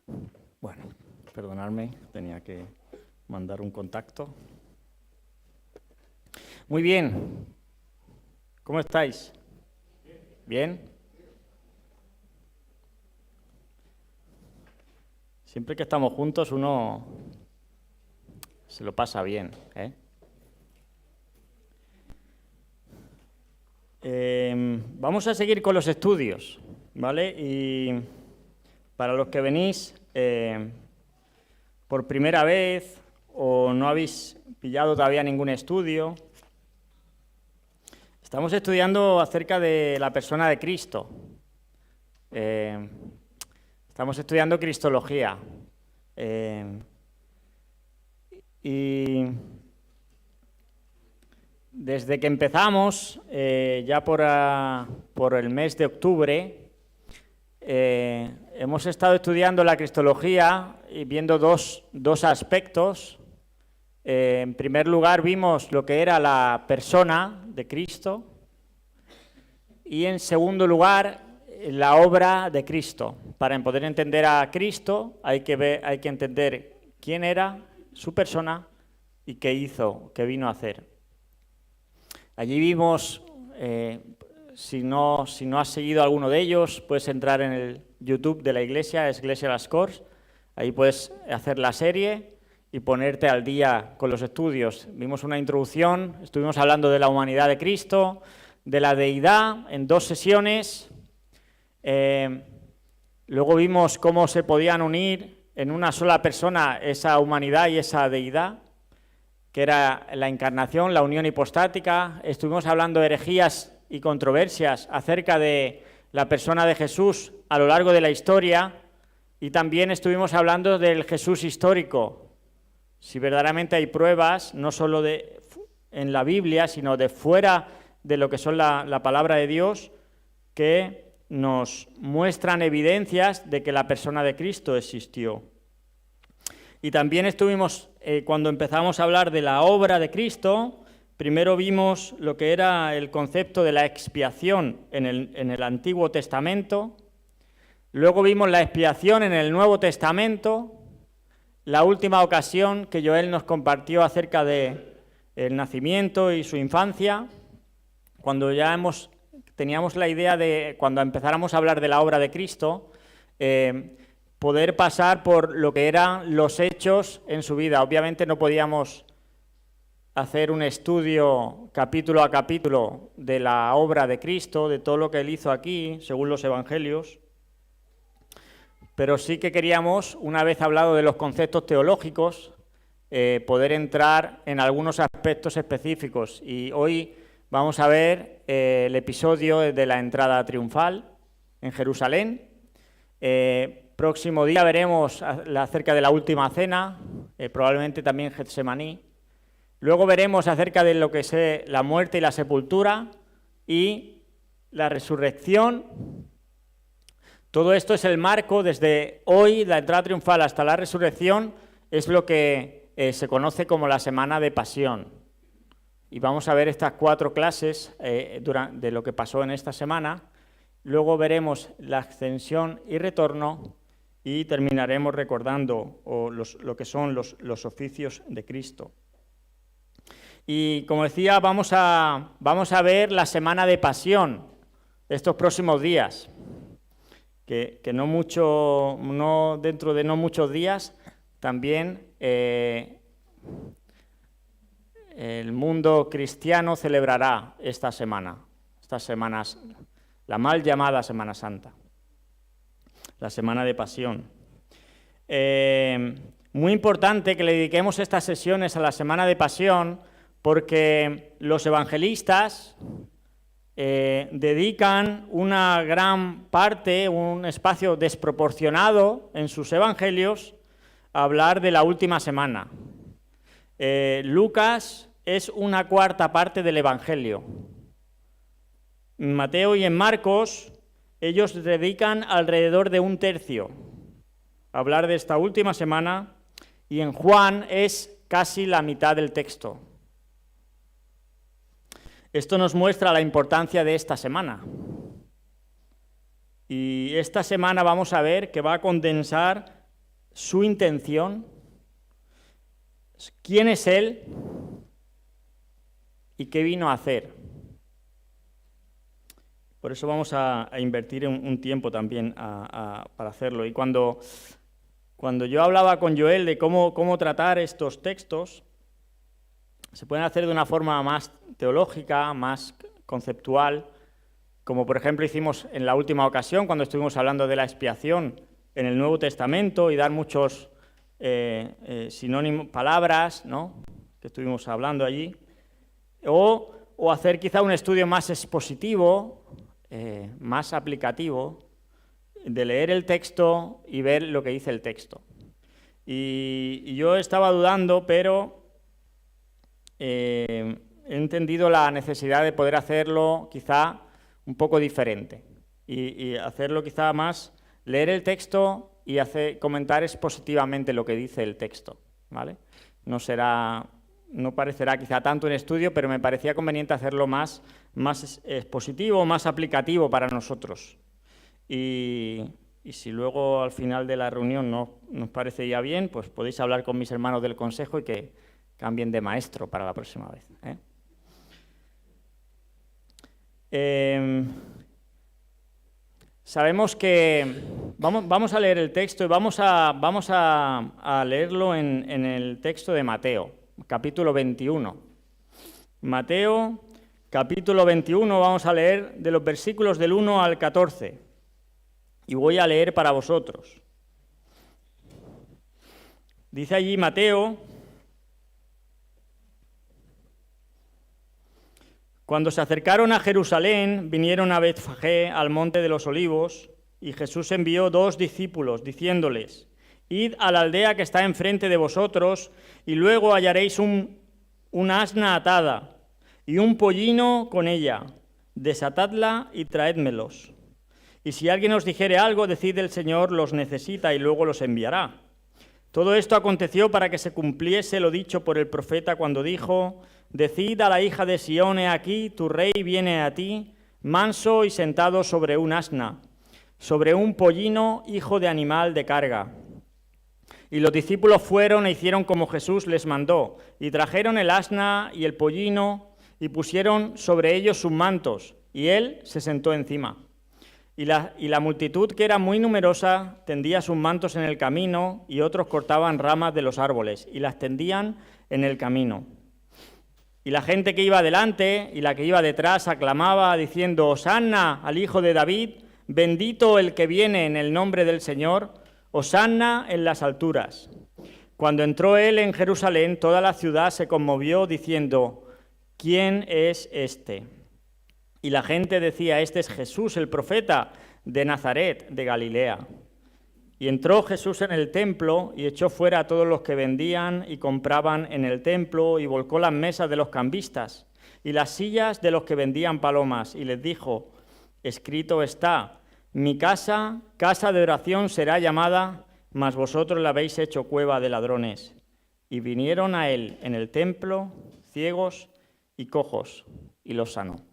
Bueno, perdonadme, tenía que mandar un contacto. Muy bien. ¿Cómo estáis? ¿Bien? Siempre que estamos juntos uno se lo pasa bien, ¿eh? Vamos a seguir con los estudios, ¿vale? Y para los que venís por primera vez o no habéis pillado todavía ningún estudio, estamos estudiando acerca de la persona de Cristo. Estamos estudiando Cristología. Y desde que empezamos, ya por el mes de octubre, hemos estado estudiando la Cristología y viendo dos aspectos. En primer lugar, vimos lo que era la persona de Cristo y en segundo lugar, la obra de Cristo. Para poder entender a Cristo hay que entender quién era, su persona y qué hizo, qué vino a hacer. Allí vimos, si no has seguido alguno de ellos, puedes entrar en el YouTube de la iglesia, es Iglesia Las Corts, ahí puedes hacer la serie y ponerte al día con los estudios. Vimos una introducción, estuvimos hablando de la humanidad de Cristo, de la deidad en 2 sesiones, luego vimos cómo se podían unir en una sola persona esa humanidad y esa deidad, que era la encarnación, la unión hipostática. Estuvimos hablando de herejías y controversias acerca de la persona de Jesús a lo largo de la historia y también estuvimos hablando del Jesús histórico. Si verdaderamente hay pruebas, no solo en la Biblia, sino de fuera de lo que son la palabra de Dios, que nos muestran evidencias de que la persona de Cristo existió. Y también estuvimos, cuando empezamos a hablar de la obra de Cristo, primero vimos lo que era el concepto de la expiación en el Antiguo Testamento, luego vimos la expiación en el Nuevo Testamento, la última ocasión que Joel nos compartió acerca del nacimiento y su infancia, cuando ya teníamos la idea de, cuando empezáramos a hablar de la obra de Cristo, poder pasar por lo que eran los hechos en su vida. Obviamente no podíamos hacer un estudio capítulo a capítulo de la obra de Cristo, de todo lo que Él hizo aquí, según los evangelios, pero sí que queríamos, una vez hablado de los conceptos teológicos, poder entrar en algunos aspectos específicos. Y hoy vamos a ver el episodio de la entrada triunfal en Jerusalén. Próximo día veremos acerca de la última cena, probablemente también Getsemaní. Luego veremos acerca de lo que es la muerte y la sepultura y la resurrección. Todo esto es el marco desde hoy, la entrada triunfal, hasta la resurrección, es lo que se conoce como la Semana de Pasión. Y vamos a ver estas 4 clases de lo que pasó en esta semana. Luego veremos la ascensión y retorno y terminaremos recordando lo que son los oficios de Cristo. Y como decía, vamos a ver la semana de pasión estos próximos días, que dentro de no muchos días también el mundo cristiano celebrará estas semanas, la mal llamada Semana Santa, la Semana de Pasión. Muy importante que le dediquemos estas sesiones a la Semana de Pasión, porque los evangelistas dedican una gran parte, un espacio desproporcionado en sus evangelios a hablar de la última semana. Lucas es una 4ª parte del evangelio. En Mateo y en Marcos, ellos dedican alrededor de 1/3 a hablar de esta última semana, y en Juan es casi la mitad del texto. Esto nos muestra la importancia de esta semana. Y esta semana vamos a ver que va a condensar su intención, quién es Él y qué vino a hacer. Por eso vamos a invertir un tiempo también para hacerlo. Y cuando yo hablaba con Joel de cómo tratar estos textos, se pueden hacer de una forma más teológica, más conceptual, como por ejemplo hicimos en la última ocasión cuando estuvimos hablando de la expiación en el Nuevo Testamento y dar muchos sinónimos, palabras, ¿no?, que estuvimos hablando allí, o hacer quizá un estudio más expositivo, más aplicativo, de leer el texto y ver lo que dice el texto. Y yo estaba dudando, pero he entendido la necesidad de poder hacerlo quizá un poco diferente y hacerlo quizá más, leer el texto y comentar expositivamente lo que dice el texto, ¿vale? No parecerá quizá tanto un estudio, pero me parecía conveniente hacerlo más expositivo, más aplicativo para nosotros. Y si luego al final de la reunión no nos parece ya bien, pues podéis hablar con mis hermanos del consejo y que cambien de maestro para la próxima vez, ¿eh? Sabemos que vamos a leer el texto y vamos a leerlo en el texto de Mateo, capítulo 21. Mateo, capítulo 21, vamos a leer de los versículos del 1 al 14. Y voy a leer para vosotros. Dice allí Mateo: cuando se acercaron a Jerusalén, vinieron a Betfagé, al monte de los Olivos, y Jesús envió 2 discípulos, diciéndoles: id a la aldea que está enfrente de vosotros, y luego hallaréis un asna atada, y un pollino con ella. Desatadla y traédmelos. Y si alguien os dijere algo, decid: el Señor los necesita, y luego los enviará. Todo esto aconteció para que se cumpliese lo dicho por el profeta cuando dijo: decid a la hija de Sión, he aquí, tu rey viene a ti, manso y sentado sobre un asna, sobre un pollino, hijo de animal de carga. Y los discípulos fueron e hicieron como Jesús les mandó, y trajeron el asna y el pollino, y pusieron sobre ellos sus mantos, y él se sentó encima. Y la multitud, que era muy numerosa, tendía sus mantos en el camino, y otros cortaban ramas de los árboles, y las tendían en el camino. Y la gente que iba delante y la que iba detrás aclamaba, diciendo: Hosanna al Hijo de David, bendito el que viene en el nombre del Señor, Hosanna en las alturas. Cuando entró él en Jerusalén, toda la ciudad se conmovió, diciendo: ¿quién es este? Y la gente decía: este es Jesús, el profeta de Nazaret, de Galilea. Y entró Jesús en el templo y echó fuera a todos los que vendían y compraban en el templo, y volcó las mesas de los cambistas y las sillas de los que vendían palomas, y les dijo: escrito está, mi casa, casa de oración será llamada, mas vosotros la habéis hecho cueva de ladrones. Y vinieron a él en el templo ciegos y cojos, y los sanó.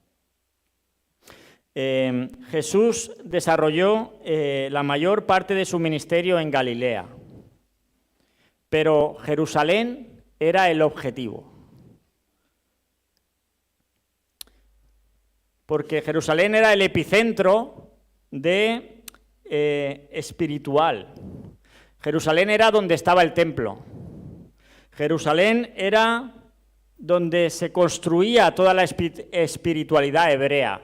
Jesús desarrolló la mayor parte de su ministerio en Galilea, pero Jerusalén era el objetivo. Porque Jerusalén era el epicentro espiritual. Jerusalén era donde estaba el templo. Jerusalén era donde se construía toda la espiritualidad hebrea.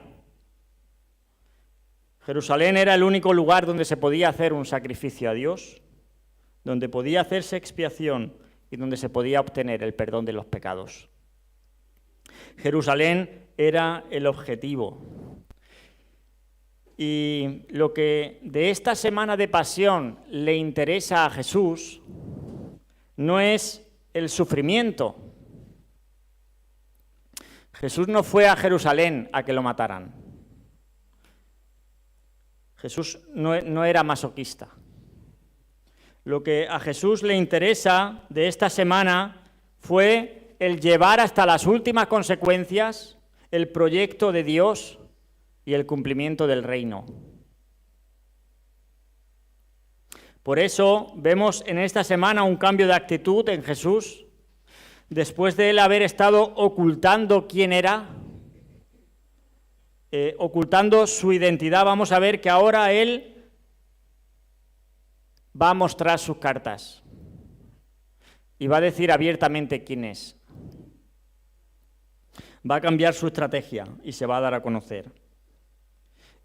Jerusalén era el único lugar donde se podía hacer un sacrificio a Dios, donde podía hacerse expiación y donde se podía obtener el perdón de los pecados. Jerusalén era el objetivo. Y lo que de esta semana de pasión le interesa a Jesús no es el sufrimiento. Jesús no fue a Jerusalén a que lo mataran. Jesús no era masoquista. Lo que a Jesús le interesa de esta semana fue el llevar hasta las últimas consecuencias el proyecto de Dios y el cumplimiento del reino. Por eso vemos en esta semana un cambio de actitud en Jesús. Después de él haber estado ocultando quién era, ocultando su identidad, vamos a ver que ahora él va a mostrar sus cartas y va a decir abiertamente quién es. Va a cambiar su estrategia y se va a dar a conocer.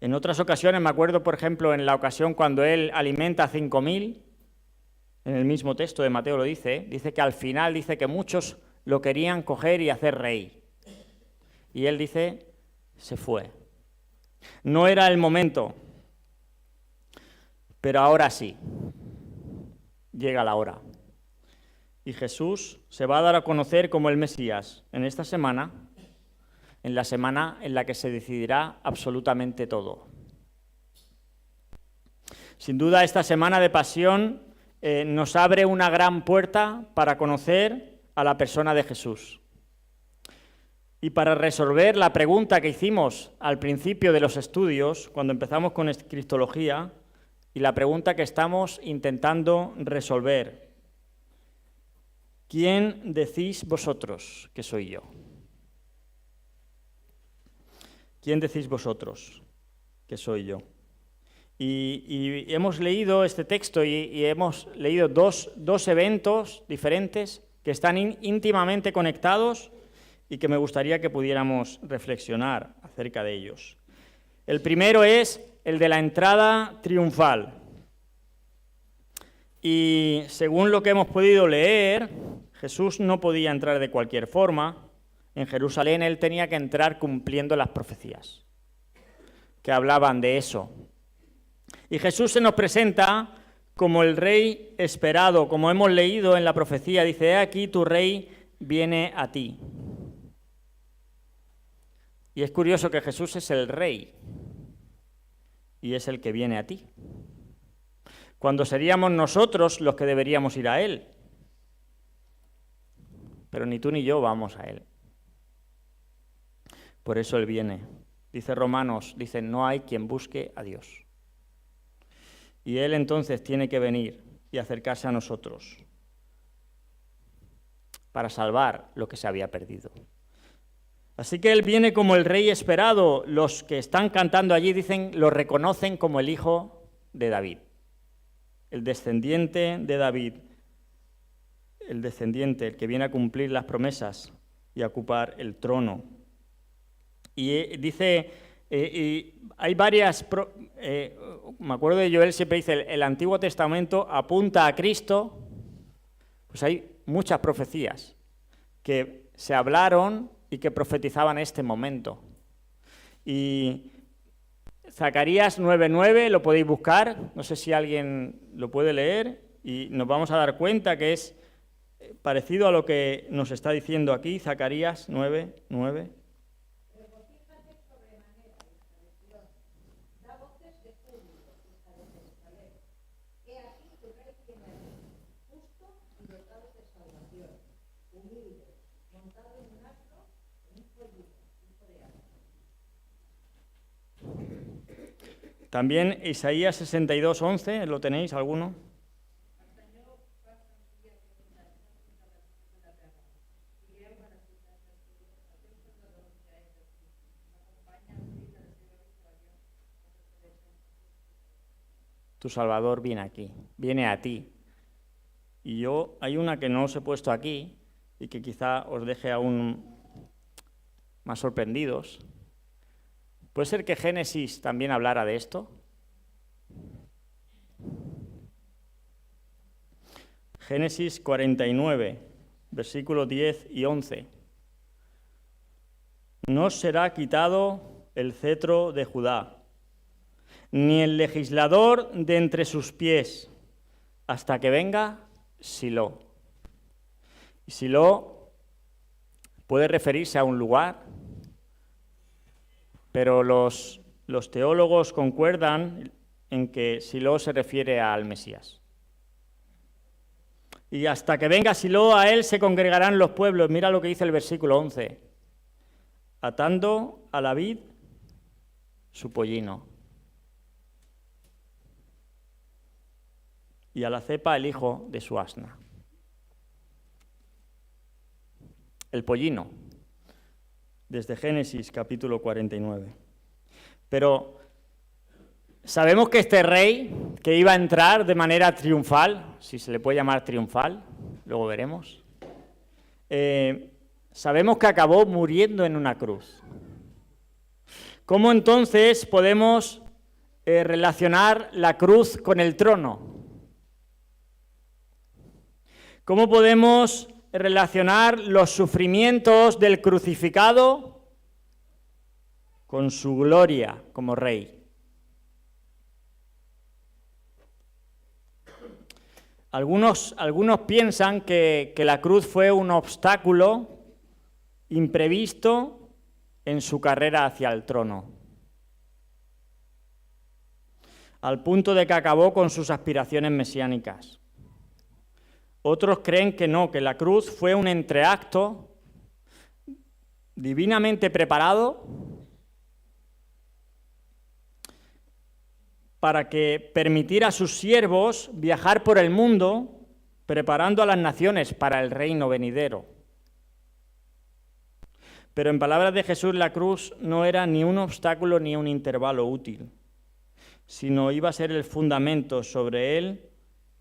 En otras ocasiones, me acuerdo, por ejemplo, en la ocasión cuando él alimenta a 5.000, en el mismo texto de Mateo lo dice que al final dice que muchos lo querían coger y hacer rey. Y él dice, se fue. No era el momento, pero ahora sí, llega la hora. Y Jesús se va a dar a conocer como el Mesías en esta semana, en la semana en la que se decidirá absolutamente todo. Sin duda, esta semana de pasión nos abre una gran puerta para conocer a la persona de Jesús. Y para resolver la pregunta que hicimos al principio de los estudios, cuando empezamos con Cristología, y la pregunta que estamos intentando resolver: ¿quién decís vosotros que soy yo? ¿Quién decís vosotros que soy yo? Y hemos leído este texto y hemos leído dos eventos diferentes que están íntimamente conectados y que me gustaría que pudiéramos reflexionar acerca de ellos. El primero es el de la entrada triunfal. Y según lo que hemos podido leer, Jesús no podía entrar de cualquier forma. En Jerusalén él tenía que entrar cumpliendo las profecías que hablaban de eso. Y Jesús se nos presenta como el rey esperado, como hemos leído en la profecía. Dice, he aquí tu rey viene a ti. Y es curioso que Jesús es el rey y es el que viene a ti, cuando seríamos nosotros los que deberíamos ir a él. Pero ni tú ni yo vamos a él. Por eso él viene. Dice Romanos, dice, no hay quien busque a Dios. Y él entonces tiene que venir y acercarse a nosotros para salvar lo que se había perdido. Así que él viene como el rey esperado. Los que están cantando allí lo reconocen como el hijo de David, el descendiente de David, el descendiente, el que viene a cumplir las promesas y a ocupar el trono. Y dice, hay varias, me acuerdo de Joel, siempre dice, el Antiguo Testamento apunta a Cristo. Pues hay muchas profecías que se hablaron y que profetizaban este momento. Y Zacarías 9:9 lo podéis buscar, no sé si alguien lo puede leer, y nos vamos a dar cuenta que es parecido a lo que nos está diciendo aquí, Zacarías 9:9. También Isaías 62:11, ¿lo tenéis alguno? Tu Salvador viene aquí, viene a ti. Y hay una que no os he puesto aquí y que quizá os deje aún más sorprendidos. ¿Puede ser que Génesis también hablara de esto? Génesis 49, versículos 10 y 11. No será quitado el cetro de Judá, ni el legislador de entre sus pies, hasta que venga Silo. Y Silo puede referirse a un lugar, pero los teólogos concuerdan en que Silo se refiere al Mesías. Y hasta que venga Silo, a él se congregarán los pueblos. Mira lo que dice el versículo 11. Atando a la vid su pollino. y a la cepa el hijo de su asna. El pollino, desde Génesis capítulo 49. Pero sabemos que este rey, que iba a entrar de manera triunfal, si se le puede llamar triunfal, luego veremos, sabemos que acabó muriendo en una cruz. ¿Cómo entonces podemos relacionar la cruz con el trono? ¿Cómo podemos relacionar los sufrimientos del crucificado con su gloria como rey? Algunos piensan que la cruz fue un obstáculo imprevisto en su carrera hacia el trono, al punto de que acabó con sus aspiraciones mesiánicas. Otros creen que no, que la cruz fue un entreacto divinamente preparado para que permitiera a sus siervos viajar por el mundo preparando a las naciones para el reino venidero. Pero en palabras de Jesús, la cruz no era ni un obstáculo ni un intervalo útil, sino iba a ser el fundamento sobre él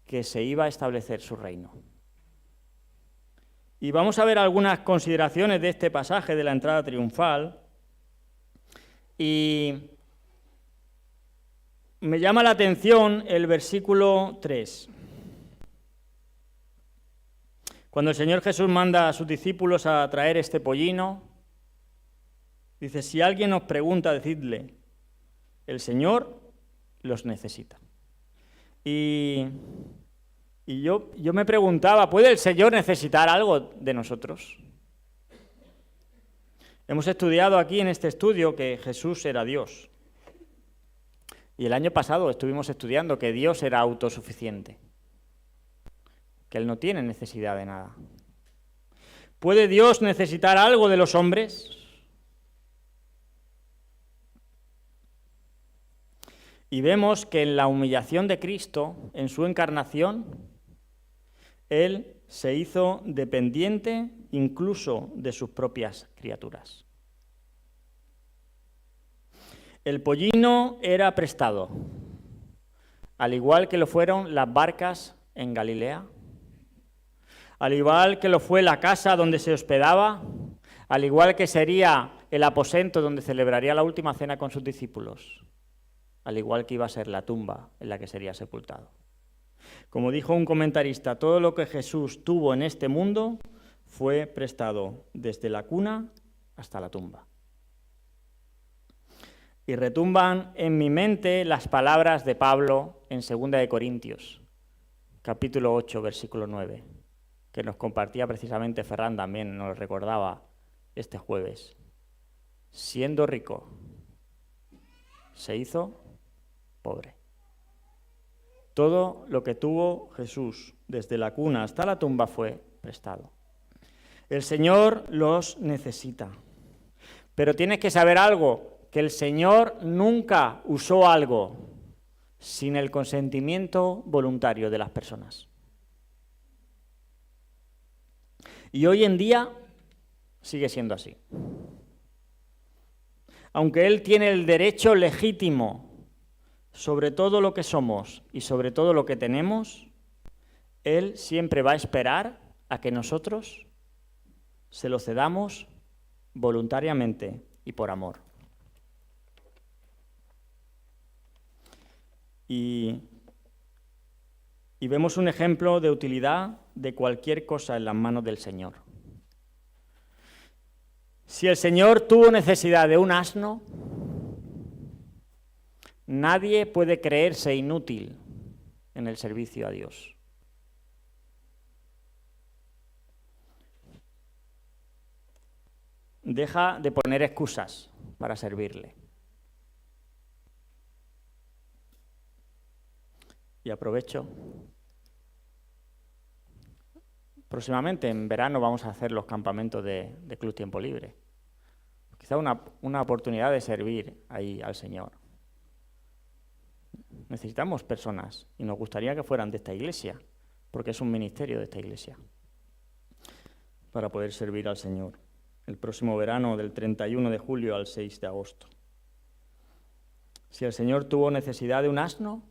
que se iba a establecer su reino. Y vamos a ver algunas consideraciones de este pasaje de la entrada triunfal. Y me llama la atención el versículo 3. Cuando el Señor Jesús manda a sus discípulos a traer este pollino, dice, si alguien os pregunta, decidle, el Señor los necesita. Y yo me preguntaba, ¿puede el Señor necesitar algo de nosotros? Hemos estudiado aquí en este estudio que Jesús era Dios. Y el año pasado estuvimos estudiando que Dios era autosuficiente, que Él no tiene necesidad de nada. ¿Puede Dios necesitar algo de los hombres? Y vemos que en la humillación de Cristo, en su encarnación, Él se hizo dependiente incluso de sus propias criaturas. El pollino era prestado, al igual que lo fueron las barcas en Galilea, al igual que lo fue la casa donde se hospedaba, al igual que sería el aposento donde celebraría la última cena con sus discípulos, al igual que iba a ser la tumba en la que sería sepultado. Como dijo un comentarista, todo lo que Jesús tuvo en este mundo fue prestado desde la cuna hasta la tumba. Y retumban en mi mente las palabras de Pablo en 2 de Corintios, capítulo 8, versículo 9, que nos compartía precisamente Ferran también, nos lo recordaba este jueves. Siendo rico, se hizo pobre. Todo lo que tuvo Jesús desde la cuna hasta la tumba fue prestado. El Señor los necesita. Pero tienes que saber algo, que el Señor nunca usó algo sin el consentimiento voluntario de las personas. Y hoy en día sigue siendo así. Aunque Él tiene el derecho legítimo sobre todo lo que somos y sobre todo lo que tenemos, Él siempre va a esperar a que nosotros se lo cedamos voluntariamente y por amor. Y vemos un ejemplo de utilidad de cualquier cosa en las manos del Señor. Si el Señor tuvo necesidad de un asno, nadie puede creerse inútil en el servicio a Dios. Deja de poner excusas para servirle. Y aprovecho. Próximamente, en verano, vamos a hacer los campamentos de Club Tiempo Libre. Quizá una oportunidad de servir ahí al Señor. necesitamos personas y nos gustaría que fueran de esta iglesia, porque es un ministerio de esta iglesia, para poder servir al Señor el próximo verano del 31 de julio al 6 de agosto. Si el Señor tuvo necesidad de un asno,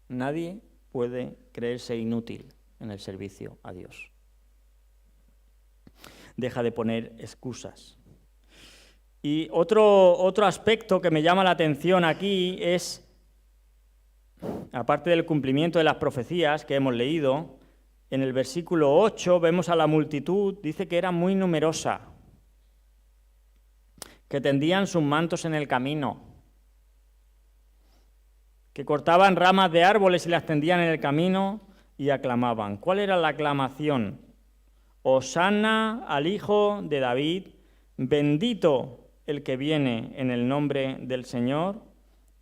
nadie puede creerse inútil en el servicio a Dios. Deja de poner excusas. Y otro aspecto que me llama la atención aquí es, aparte del cumplimiento de las profecías que hemos leído, en el versículo 8 vemos a la multitud, dice que era muy numerosa, que tendían sus mantos en el camino, que cortaban ramas de árboles y las tendían en el camino y aclamaban. ¿Cuál era la aclamación? Hosana al Hijo de David, bendito el que viene en el nombre del Señor,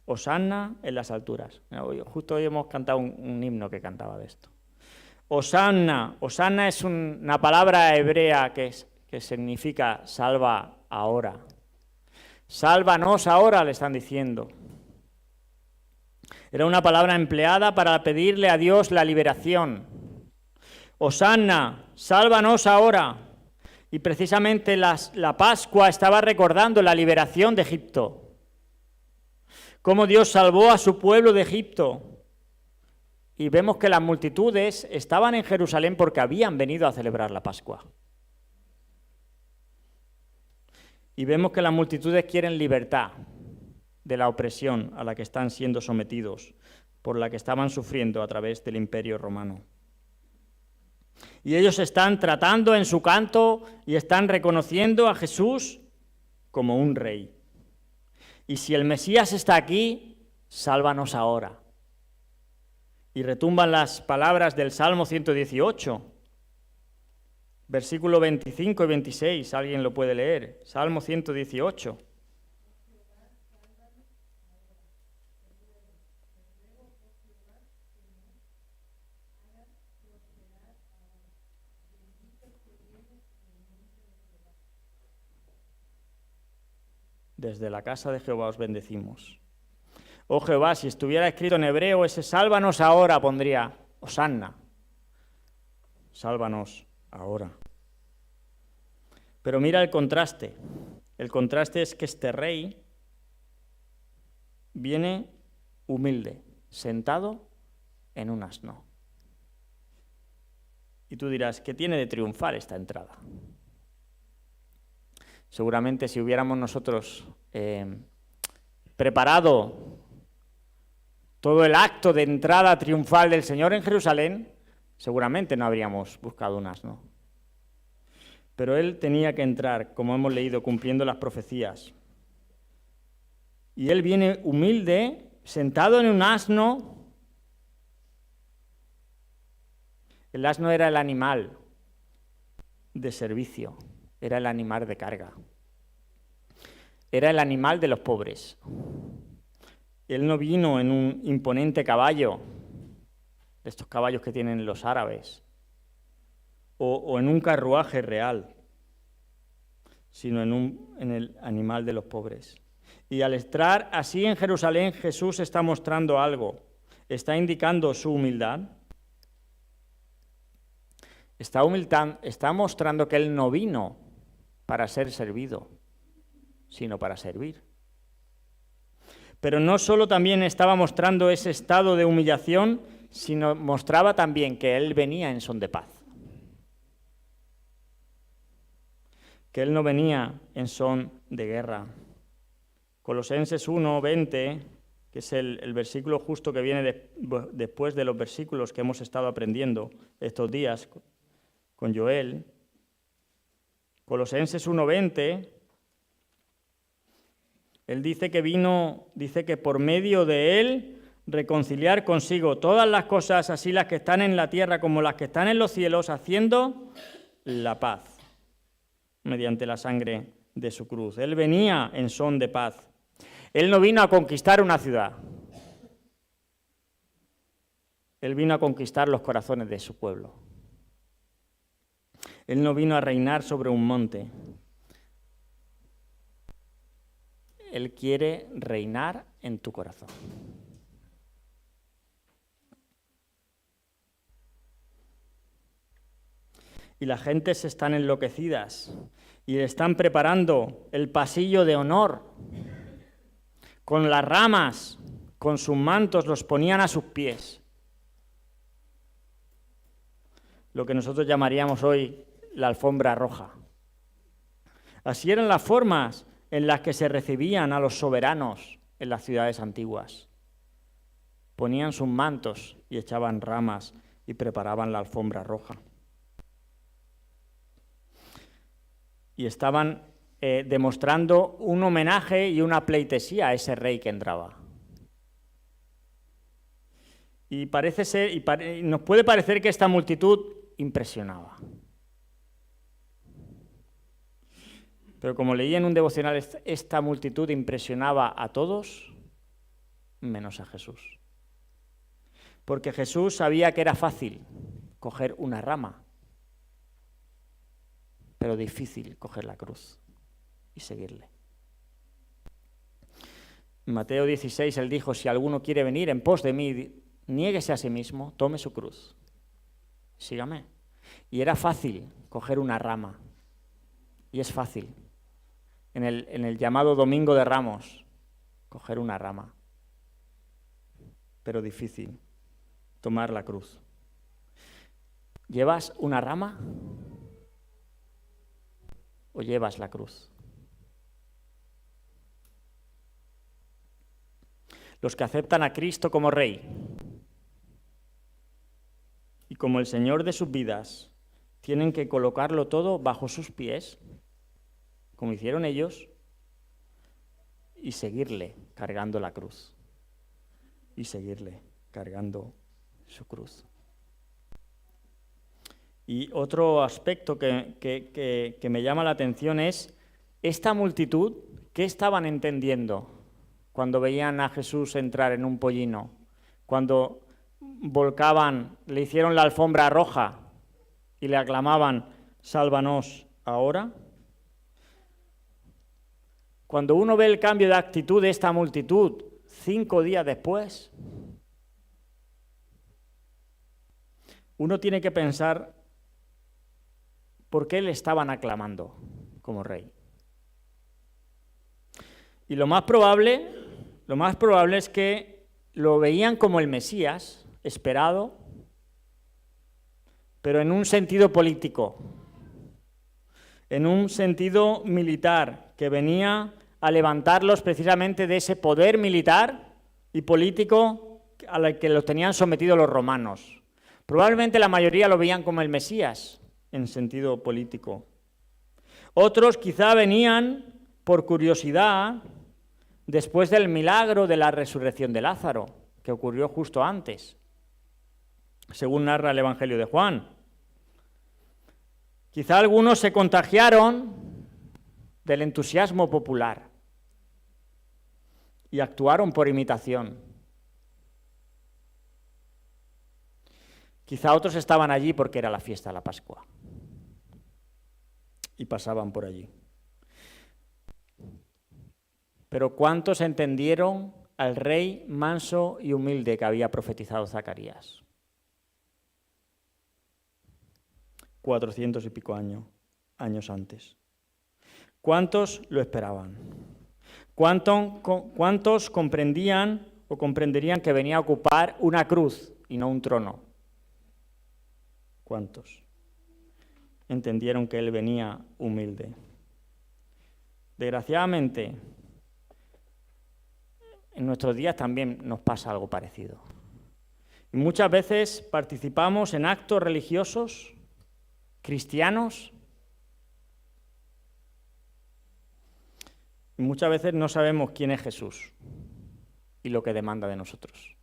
Hosana en las alturas. Justo hoy hemos cantado un himno que cantaba de esto. Hosana es una palabra hebrea que significa salva ahora. Sálvanos ahora, le están diciendo. Era una palabra empleada para pedirle a Dios la liberación. Hosana, sálvanos ahora. Y precisamente la Pascua estaba recordando la liberación de Egipto. Cómo Dios salvó a su pueblo de Egipto. Y vemos que las multitudes estaban en Jerusalén porque habían venido a celebrar la Pascua. Y vemos que las multitudes quieren libertad de la opresión a la que están siendo sometidos, por la que estaban sufriendo a través del Imperio Romano. Y ellos están tratando en su canto y están reconociendo a Jesús como un rey. Y si el Mesías está aquí, sálvanos ahora. Y retumban las palabras del Salmo 118, versículo 25 y 26, alguien lo puede leer, Salmo 118. Desde la casa de Jehová os bendecimos. Oh Jehová, si estuviera escrito en hebreo, ese sálvanos ahora pondría Hosanna. Sálvanos ahora. Pero mira el contraste. El contraste es que este rey viene humilde, sentado en un asno. Y tú dirás, ¿qué tiene de triunfar esta entrada? Seguramente si hubiéramos nosotros preparado todo el acto de entrada triunfal del Señor en Jerusalén, seguramente no habríamos buscado un asno. Pero Él tenía que entrar, como hemos leído, cumpliendo las profecías. Y Él viene humilde, sentado en un asno. El asno era el animal de servicio, era el animal de carga. Era el animal de los pobres. Él no vino en un imponente caballo, de estos caballos que tienen los árabes, o en un carruaje real, sino en el animal de los pobres. Y al estar así en Jerusalén, Jesús está mostrando algo, está indicando su humildad, está mostrando que Él no vino para ser servido, sino para servir. Pero no solo también estaba mostrando ese estado de humillación, sino mostraba también que Él venía en son de paz. Que Él no venía en son de guerra. Colosenses 1:20, que es el versículo justo que viene después de los versículos que hemos estado aprendiendo estos días con Joel. Colosenses 1:20, Él dice que por medio de Él reconciliar consigo todas las cosas, así las que están en la tierra como las que están en los cielos, haciendo la paz mediante la sangre de su cruz. Él venía en son de paz. Él no vino a conquistar una ciudad. Él vino a conquistar los corazones de su pueblo. Él no vino a reinar sobre un monte. Él quiere reinar en tu corazón. y las gentes están enloquecidas y están preparando el pasillo de honor. Con las ramas, con sus mantos, los ponían a sus pies. Lo que nosotros llamaríamos hoy la alfombra roja. Así eran las formas en las que se recibían a los soberanos en las ciudades antiguas. Ponían sus mantos y echaban ramas y preparaban la alfombra roja. Y estaban demostrando un homenaje y una pleitesía a ese rey que entraba. Y parece ser, nos puede parecer que esta multitud impresionaba. Pero como leí en un devocional, esta multitud impresionaba a todos, menos a Jesús. Porque Jesús sabía que era fácil coger una rama, pero difícil coger la cruz y seguirle. En Mateo 16, él dijo, si alguno quiere venir en pos de mí, niéguese a sí mismo, tome su cruz, sígame. Y era fácil coger una rama, y es fácil. En el llamado Domingo de Ramos, coger una rama, pero difícil tomar la cruz. ¿Llevas una rama o llevas la cruz? Los que aceptan a Cristo como Rey y como el Señor de sus vidas tienen que colocarlo todo bajo sus pies, como hicieron ellos, y seguirle cargando la cruz. Y seguirle cargando su cruz. Y otro aspecto que me llama la atención es esta multitud, ¿qué estaban entendiendo cuando veían a Jesús entrar en un pollino? Cuando volcaban, le hicieron la alfombra roja y le aclamaban, sálvanos ahora. Cuando uno ve el cambio de actitud de esta multitud 5 días después, uno tiene que pensar por qué le estaban aclamando como rey. Y lo más probable es que lo veían como el Mesías esperado, pero en un sentido político, en un sentido militar, que venía a levantarlos precisamente de ese poder militar y político al que los tenían sometidos los romanos. Probablemente la mayoría lo veían como el Mesías en sentido político. Otros quizá venían por curiosidad después del milagro de la resurrección de Lázaro, que ocurrió justo antes, según narra el Evangelio de Juan. Quizá algunos se contagiaron del entusiasmo popular y actuaron por imitación. Quizá otros estaban allí porque era la fiesta de la Pascua y pasaban por allí. Pero ¿cuántos entendieron al rey manso y humilde que había profetizado Zacarías? 400 y pico años antes. ¿Cuántos lo esperaban? ¿Cuántos comprendían o comprenderían que venía a ocupar una cruz y no un trono? ¿Cuántos entendieron que él venía humilde? Desgraciadamente, en nuestros días también nos pasa algo parecido. Y muchas veces participamos en actos religiosos cristianos y muchas veces no sabemos quién es Jesús y lo que demanda de nosotros.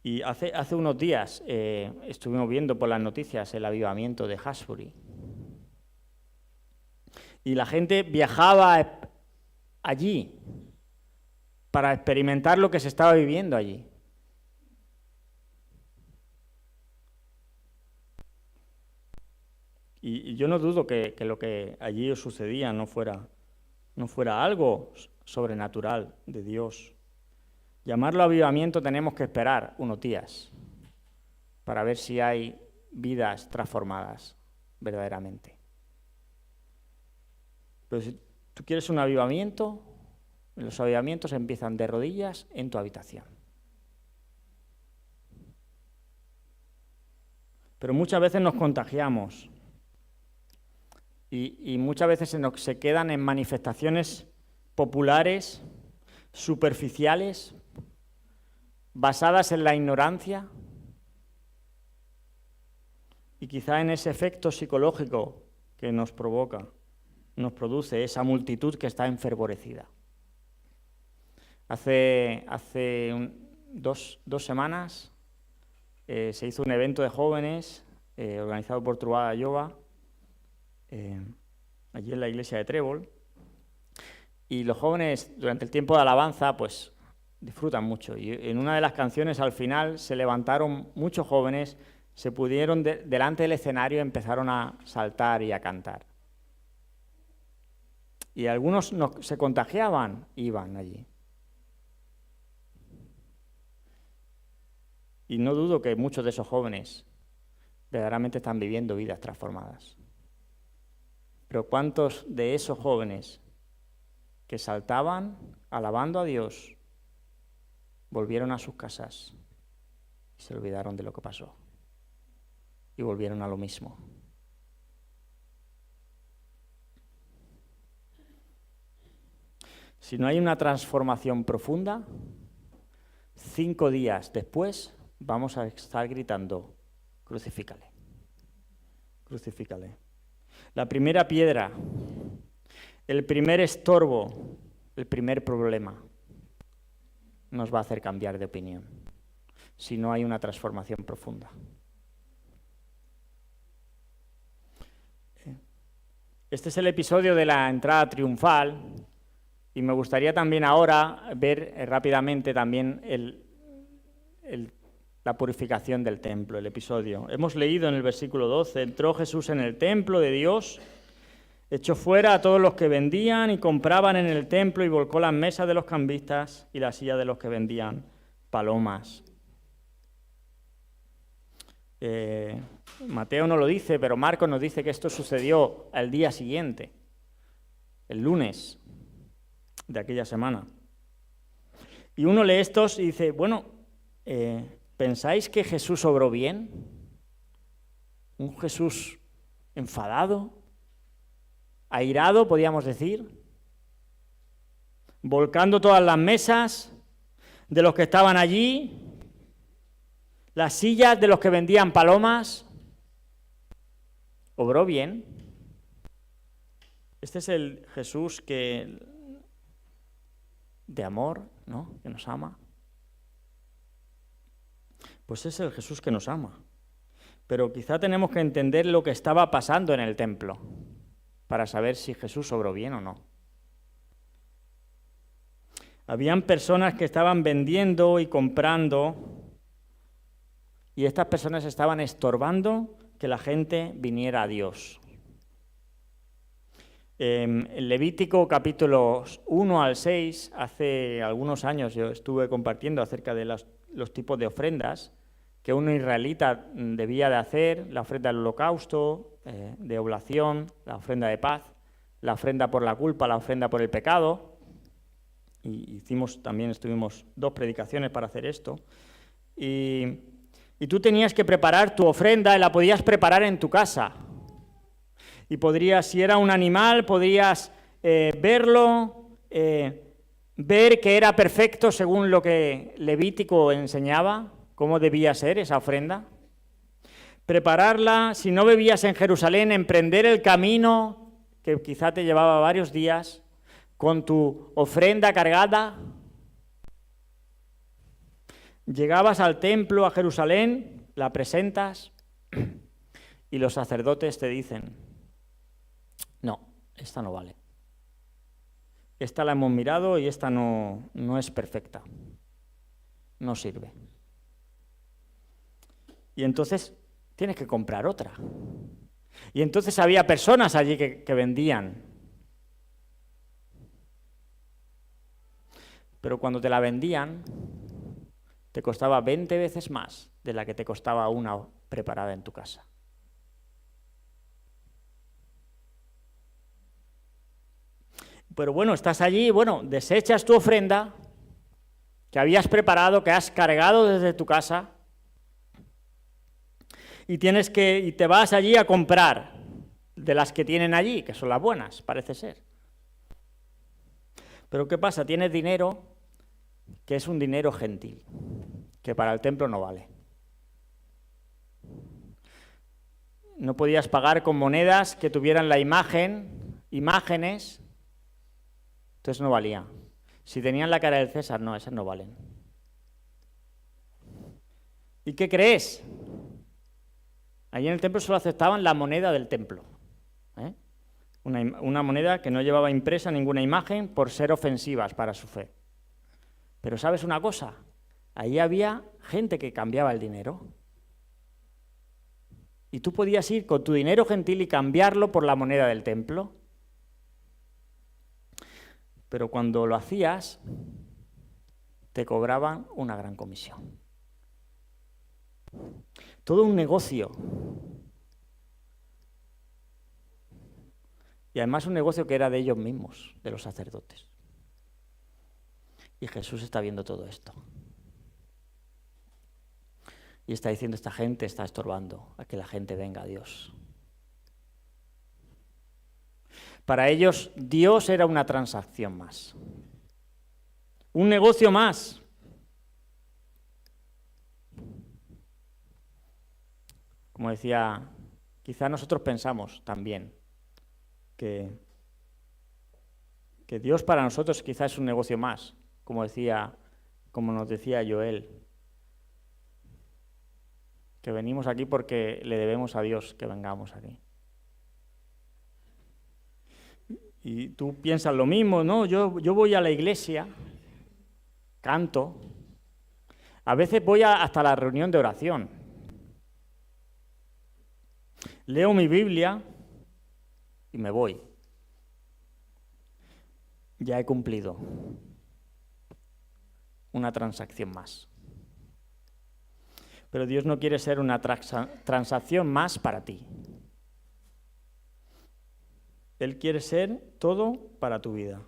Y hace unos días estuvimos viendo por las noticias el avivamiento de Hasbury. Y la gente viajaba allí para experimentar lo que se estaba viviendo allí. Y yo no dudo que lo que allí sucedía no fuera algo sobrenatural de Dios. Llamarlo avivamiento tenemos que esperar unos días para ver si hay vidas transformadas verdaderamente. Pero si tú quieres un avivamiento, los avivamientos empiezan de rodillas en tu habitación. Pero muchas veces nos contagiamos y muchas veces se quedan en manifestaciones populares, superficiales, basadas en la ignorancia y quizá en ese efecto psicológico que nos produce esa multitud que está enfervorecida. Hace dos semanas se hizo un evento de jóvenes organizado por Trobada Yoga allí en la iglesia de Trébol, y los jóvenes durante el tiempo de alabanza pues disfrutan mucho, y en una de las canciones al final se levantaron muchos jóvenes, se pudieron delante del escenario y empezaron a saltar y a cantar. Y algunos se contagiaban, iban allí. Y no dudo que muchos de esos jóvenes verdaderamente están viviendo vidas transformadas. Pero ¿cuántos de esos jóvenes que saltaban alabando a Dios volvieron a sus casas y se olvidaron de lo que pasó? Y volvieron a lo mismo. Si no hay una transformación profunda, 5 días después vamos a estar gritando: crucifícale, crucifícale. La primera piedra, el primer estorbo, el primer problema nos va a hacer cambiar de opinión si no hay una transformación profunda. Este es el episodio de la entrada triunfal y me gustaría también ahora ver rápidamente también la purificación del templo, el episodio. Hemos leído en el versículo 12, entró Jesús en el templo de Dios, echó fuera a todos los que vendían y compraban en el templo y volcó las mesas de los cambistas y las sillas de los que vendían palomas. Mateo no lo dice, pero Marcos nos dice que esto sucedió al día siguiente, el lunes de aquella semana. Y uno lee estos y dice, bueno, ¿pensáis que Jesús obró bien? ¿Un Jesús enfadado? ¿Airado, podríamos decir? ¿Volcando todas las mesas de los que estaban allí? ¿Las sillas de los que vendían palomas? ¿Obró bien? Este es el Jesús de amor, ¿no? Que nos ama. Pues es el Jesús que nos ama. Pero quizá tenemos que entender lo que estaba pasando en el templo para saber si Jesús obró bien o no. Habían personas que estaban vendiendo y comprando y estas personas estaban estorbando que la gente viniera a Dios. En Levítico capítulos 1 al 6, hace algunos años yo estuve compartiendo acerca de los tipos de ofrendas que un israelita debía de hacer: la ofrenda del holocausto, de oblación, la ofrenda de paz, la ofrenda por la culpa, la ofrenda por el pecado. Y estuvimos 2 predicaciones para hacer esto. Y tú tenías que preparar tu ofrenda y la podías preparar en tu casa. Y si era un animal, podrías verlo, ver que era perfecto según lo que Levítico enseñaba, cómo debía ser esa ofrenda. Prepararla, si no vivías en Jerusalén, emprender el camino, que quizá te llevaba varios días, con tu ofrenda cargada. Llegabas al templo, a Jerusalén, la presentas y los sacerdotes te dicen: no, esta no vale. Esta la hemos mirado y esta no es perfecta. No sirve. Y entonces tienes que comprar otra. Y entonces había personas allí que vendían. Pero cuando te la vendían, te costaba 20 veces más de la que te costaba una preparada en tu casa. Pero bueno, estás allí, bueno, desechas tu ofrenda que habías preparado, que has cargado desde tu casa, y te vas allí a comprar de las que tienen allí, que son las buenas, parece ser. Pero ¿qué pasa? Tienes dinero que es un dinero gentil, que para el templo no vale. No podías pagar con monedas que tuvieran la imágenes, entonces no valía. Si tenían la cara del César, no, esas no valen. ¿Y qué crees? Allí en el templo solo aceptaban la moneda del templo. Una moneda que no llevaba impresa ninguna imagen por ser ofensivas para su fe. Pero ¿sabes una cosa? Allí había gente que cambiaba el dinero. Y tú podías ir con tu dinero gentil y cambiarlo por la moneda del templo. Pero cuando lo hacías, te cobraban una gran comisión. Todo un negocio. Y además un negocio que era de ellos mismos, de los sacerdotes. Y Jesús está viendo todo esto. Y está diciendo, esta gente está estorbando a que la gente venga a Dios. Para ellos, Dios era una transacción más. Un negocio más. Como decía, quizá nosotros pensamos también que Dios para nosotros quizás es un negocio más, como nos decía Joel, que venimos aquí porque le debemos a Dios que vengamos aquí. Y tú piensas lo mismo, ¿no? Yo voy a la iglesia, canto, a veces voy hasta la reunión de oración, leo mi Biblia y me voy. Ya he cumplido una transacción más. Pero Dios no quiere ser una transacción más para ti. Él quiere ser todo para tu vida.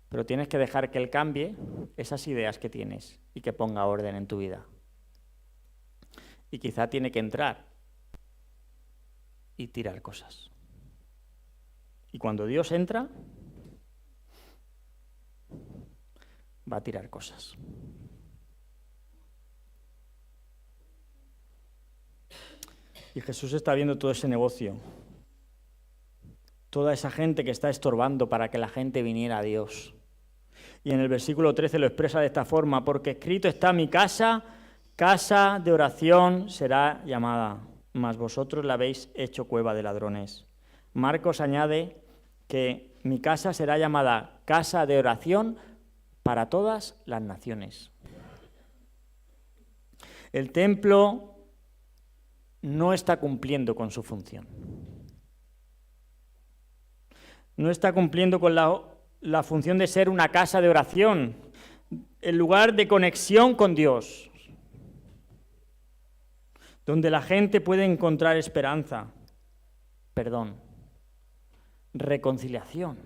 Pero tienes que dejar que Él cambie esas ideas que tienes y que ponga orden en tu vida. Y quizá tiene que entrar y tirar cosas. Y cuando Dios entra, va a tirar cosas. Y Jesús está viendo todo ese negocio, toda esa gente que está estorbando para que la gente viniera a Dios. Y en el versículo 13 lo expresa de esta forma, porque escrito está: mi casa, casa de oración será llamada, mas vosotros la habéis hecho cueva de ladrones. Marcos añade que mi casa será llamada casa de oración para todas las naciones. El templo no está cumpliendo con su función. No está cumpliendo con la función de ser una casa de oración, el lugar de conexión con Dios, donde la gente puede encontrar esperanza, perdón, reconciliación.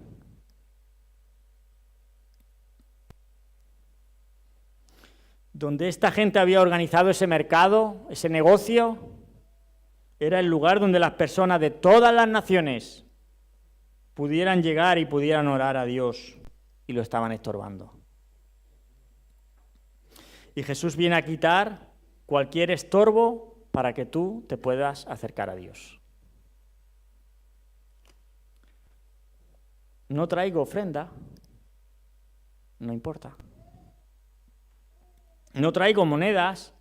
Donde esta gente había organizado ese mercado, ese negocio, era el lugar donde las personas de todas las naciones pudieran llegar y pudieran orar a Dios, y lo estaban estorbando. Y Jesús viene a quitar cualquier estorbo para que tú te puedas acercar a Dios. No traigo ofrenda, no importa. No traigo monedas,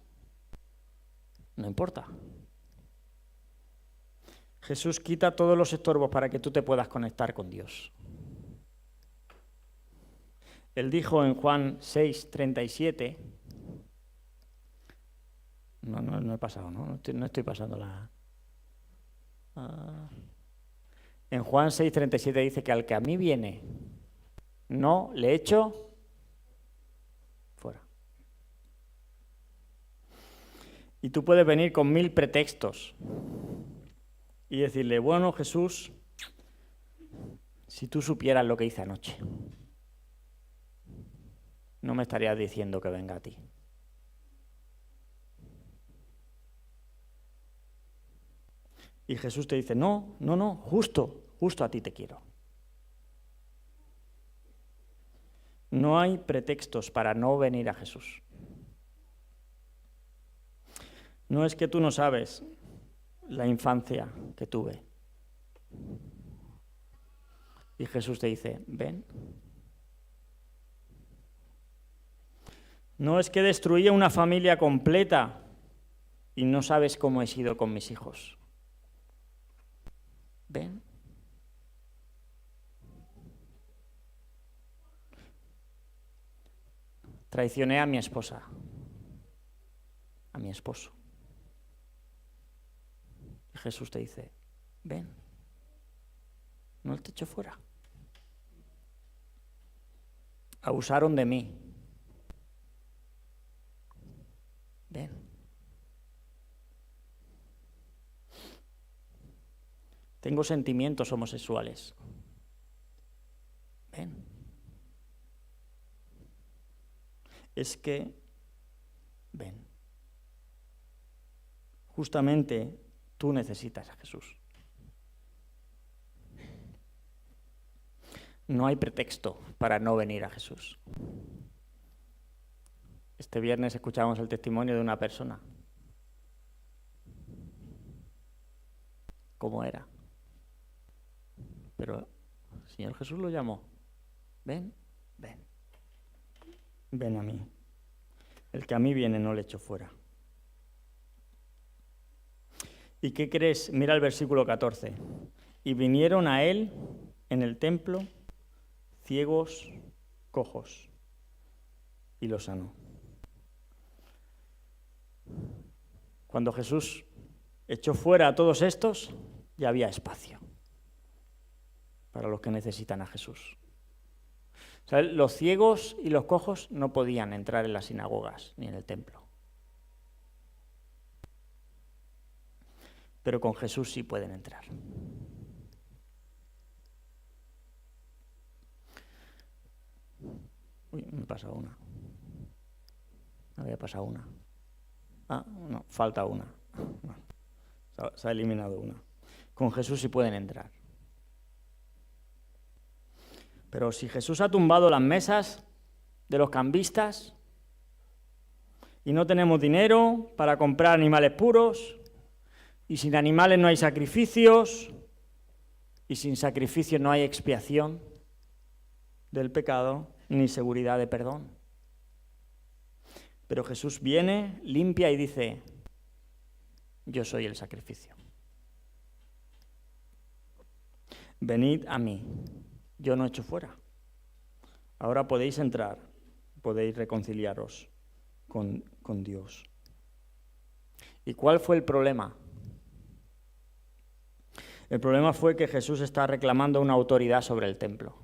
no importa. Jesús quita todos los estorbos para que tú te puedas conectar con Dios. Él dijo en Juan 6:37, no he pasado, no estoy pasando la... En Juan 6:37 dice que al que a mí viene, no le echo Y tú puedes venir con 1000 pretextos y decirle, bueno, Jesús, si tú supieras lo que hice anoche, no me estarías diciendo que venga a ti. Y Jesús te dice, no, justo a ti te quiero. No hay pretextos para no venir a Jesús. No es que tú no sabes la infancia que tuve. Y Jesús te dice, ven. No es que destruía una familia completa y no sabes cómo he sido con mis hijos. Ven. Traicioné a mi esposa, a mi esposo. Y Jesús te dice, ven, no te echo fuera. Abusaron de mí. Ven. Tengo sentimientos homosexuales. Ven. Es que, ven. Justamente tú necesitas a Jesús. No hay pretexto para no venir a Jesús. Este viernes escuchábamos el testimonio de una persona. ¿Cómo era? Pero el Señor Jesús lo llamó. Ven, ven. Ven a mí. El que a mí viene no le echo fuera. ¿Y qué crees? Mira el versículo 14. Y vinieron a él en el templo ciegos, cojos, y los sanó. Cuando Jesús echó fuera a todos estos, ya había espacio para los que necesitan a Jesús. O sea, los ciegos y los cojos no podían entrar en las sinagogas ni en el templo. Pero con Jesús sí pueden entrar. Uy, me he pasado una. Me había pasado una. Ah, no, falta una. No, se ha eliminado una. Con Jesús sí pueden entrar. Pero si Jesús ha tumbado las mesas de los cambistas y no tenemos dinero para comprar animales puros, y sin animales no hay sacrificios, y sin sacrificios no hay expiación del pecado ni seguridad de perdón. Pero Jesús viene, limpia y dice, yo soy el sacrificio. Venid a mí, yo no echo fuera. Ahora podéis entrar, podéis reconciliaros con Dios. ¿Y cuál fue el problema? El problema fue que Jesús está reclamando una autoridad sobre el templo,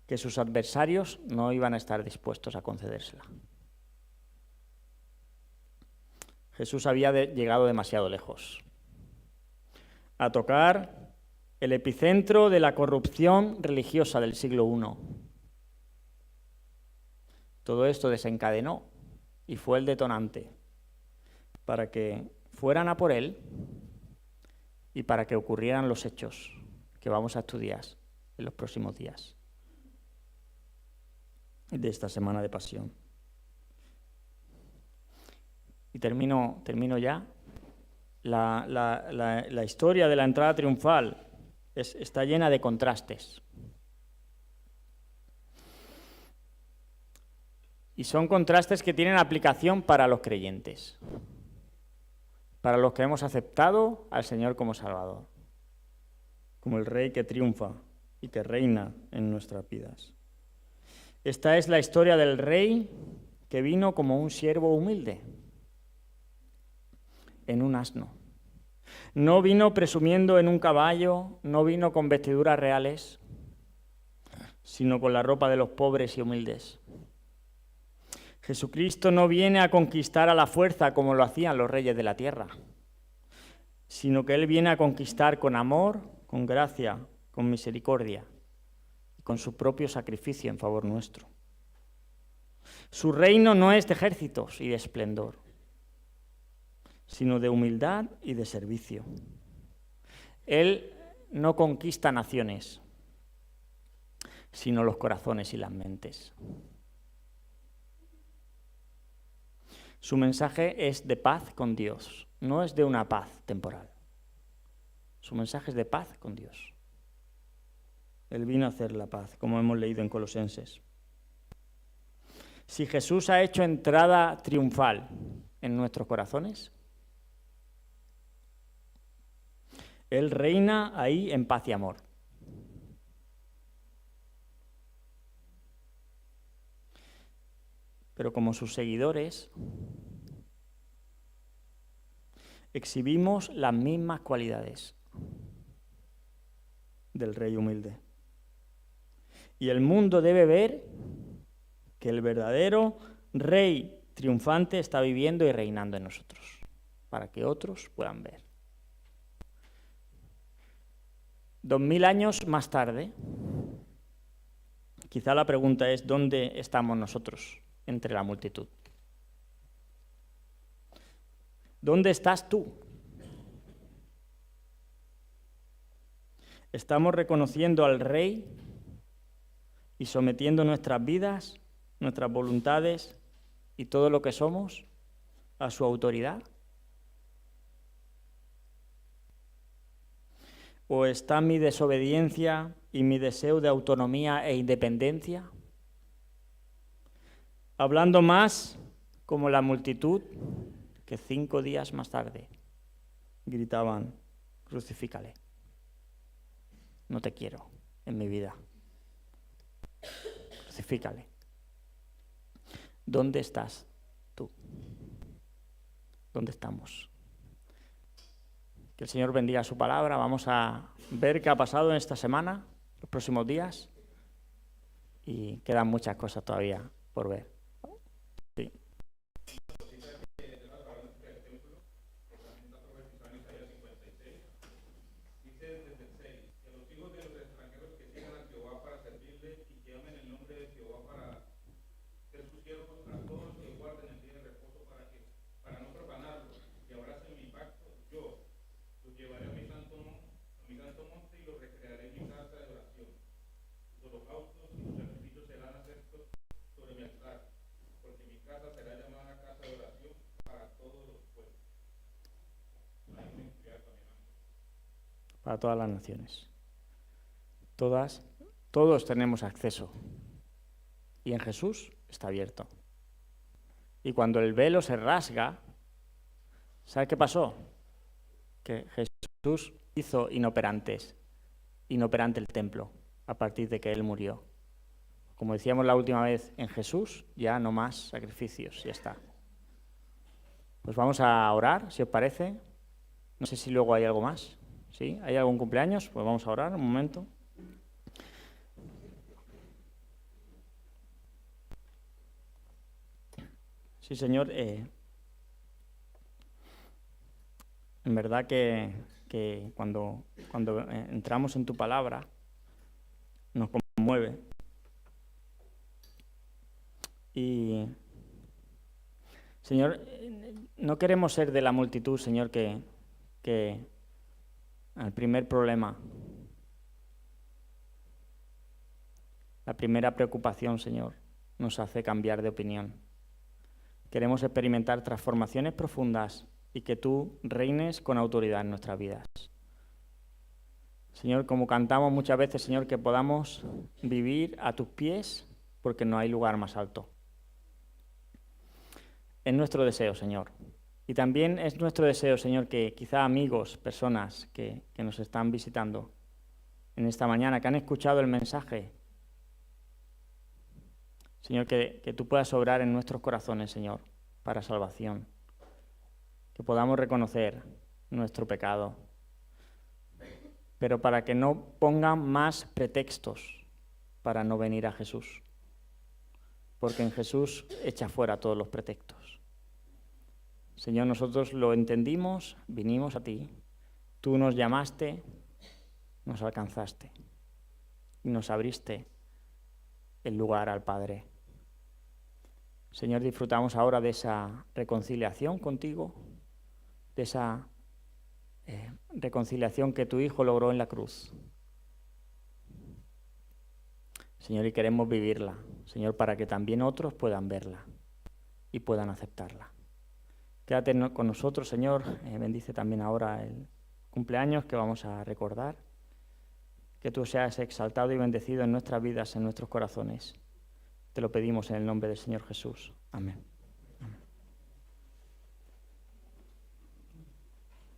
que sus adversarios no iban a estar dispuestos a concedérsela. Jesús había llegado demasiado lejos, a tocar el epicentro de la corrupción religiosa del siglo I. Todo esto desencadenó y fue el detonante para que fueran a por él y para que ocurrieran los hechos que vamos a estudiar en los próximos días de esta semana de pasión. Y termino ya. La historia de la entrada triunfal está llena de contrastes. Y son contrastes que tienen aplicación para los creyentes, para los que hemos aceptado al Señor como Salvador, como el Rey que triunfa y que reina en nuestras vidas. Esta es la historia del Rey que vino como un siervo humilde, en un asno. No vino presumiendo en un caballo, no vino con vestiduras reales, sino con la ropa de los pobres y humildes. Jesucristo no viene a conquistar a la fuerza como lo hacían los reyes de la tierra, sino que Él viene a conquistar con amor, con gracia, con misericordia y con su propio sacrificio en favor nuestro. Su reino no es de ejércitos y de esplendor, sino de humildad y de servicio. Él no conquista naciones, sino los corazones y las mentes. Su mensaje es de paz con Dios, no es de una paz temporal. Su mensaje es de paz con Dios. Él vino a hacer la paz, como hemos leído en Colosenses. Si Jesús ha hecho entrada triunfal en nuestros corazones, Él reina ahí en paz y amor. Pero como sus seguidores, exhibimos las mismas cualidades del Rey humilde. Y el mundo debe ver que el verdadero Rey triunfante está viviendo y reinando en nosotros, para que otros puedan ver. 2000 años más tarde, quizá la pregunta es: ¿dónde estamos nosotros entre la multitud? ¿Dónde estás tú? ¿Estamos reconociendo al Rey y sometiendo nuestras vidas, nuestras voluntades y todo lo que somos a su autoridad? ¿O está mi desobediencia y mi deseo de autonomía e independencia hablando más como la multitud que 5 días más tarde gritaban: crucifícale, no te quiero en mi vida, crucifícale? ¿Dónde estás tú? ¿Dónde estamos? Que el Señor bendiga su palabra. Vamos a ver qué ha pasado en esta semana, los próximos días, y quedan muchas cosas todavía por ver. Sí. Para todas las naciones. Todos tenemos acceso. Y en Jesús está abierto. Y cuando el velo se rasga, ¿sabe qué pasó? Que Jesús hizo inoperante el templo a partir de que Él murió. Como decíamos la última vez, en Jesús ya no más sacrificios, ya está. Pues vamos a orar, si os parece. No sé si luego hay algo más. ¿Sí? ¿Hay algún cumpleaños? Pues vamos a orar un momento. Sí, Señor, en verdad que cuando entramos en tu palabra nos conmueve. Y, Señor, no queremos ser de la multitud, Señor, que al primer problema, la primera preocupación, Señor, nos hace cambiar de opinión. Queremos experimentar transformaciones profundas y que tú reines con autoridad en nuestras vidas. Señor, como cantamos muchas veces, Señor, que podamos vivir a tus pies porque no hay lugar más alto. Es nuestro deseo, Señor. Y también es nuestro deseo, Señor, que quizá amigos, personas que nos están visitando en esta mañana, que han escuchado el mensaje, Señor, que tú puedas obrar en nuestros corazones, Señor, para salvación. Que podamos reconocer nuestro pecado, pero para que no pongan más pretextos para no venir a Jesús. porque en Jesús echa fuera todos los pretextos. Señor, nosotros lo entendimos, vinimos a ti, tú nos llamaste, nos alcanzaste y nos abriste el lugar al Padre. Señor, disfrutamos ahora de esa reconciliación contigo, de esa reconciliación que tu Hijo logró en la cruz. Señor, y queremos vivirla, Señor, para que también otros puedan verla y puedan aceptarla. Quédate con nosotros, Señor, bendice también ahora el cumpleaños que vamos a recordar. Que tú seas exaltado y bendecido en nuestras vidas, en nuestros corazones. Te lo pedimos en el nombre del Señor Jesús. Amén.